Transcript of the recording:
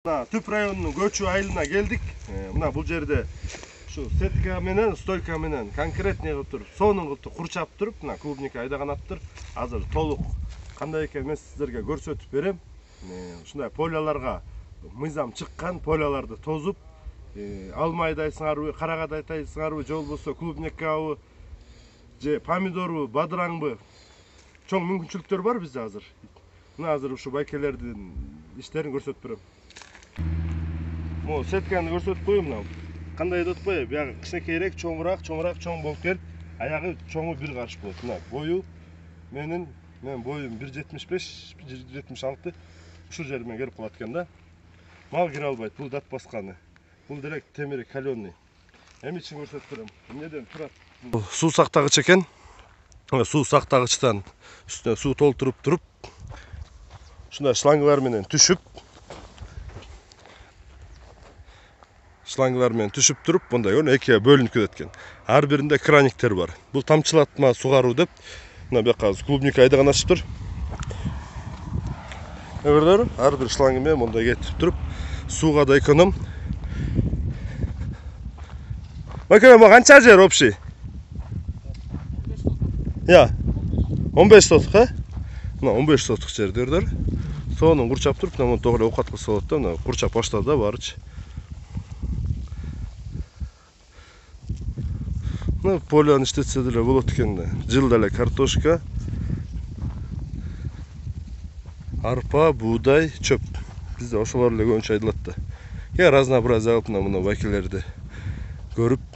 Түп районунун көчүү айылына келдик. Мына бул жерде şu сетка менен стойка менен конкретный кылып туруп, сонун кылып курчап туруп, мына клубника айдаган аптыр. Азыр толук кандай экен мен сиздерге көрсөтүп берем. Ушундай поляларга мыйзам чыккан, поляларды тозуп, алма айдайсыңарбы, карагат айдайсыңарбы, же болбосо клубникабы, же помидорбу, бадыраңбы. Чоң мүмкүнчүлүктөр бар бизде азыр. Мына азыр ушу байкелердин иштерин көрсөтүп берем. Mo setkani көрсөтүп коеюн мына. Кандай деп атпайбы? Бияга кичинекейирээк, чоң болуп келип, аягы чоңу бир карыш болот. Мына бою менин боюм 1.75, 1.76. Ушул жериме келип калат экен да. Мал кире албайт, бул дат басканы. Бул директ темири каленый. Эми ичин көрсөтүп берем. Эмнеден турат? Суу сактагыч экен. Суу сактагычтан үстүнө суу толтуруп туруп, ушундай шлангылар менен түшүп, мындай экиге бөлүнүп кетет экен. Ар биринде краниктер бар. Бул тамчылатма сугаруу деп, мына бияка клубника айдаган ачыптыр. Көрдүңөрбү? Ар бир шланги менен мындай кетип туруп, сууга да эконом. Макина бу канча жер общий? 15 соток, а? Мына 15 соток жер көрдүңөр. Сонун курчап туруп, мына тогура оокат кылса болот да, мына курчап баштады да баарычы. Мына поляны иштетсе деле болот экен да. Жылда эле картошка, арпа, буудай, чөп. Бизде ошолор эле көбүнчө айдалат да. Разнообразие кылып мына байкелерди көрүп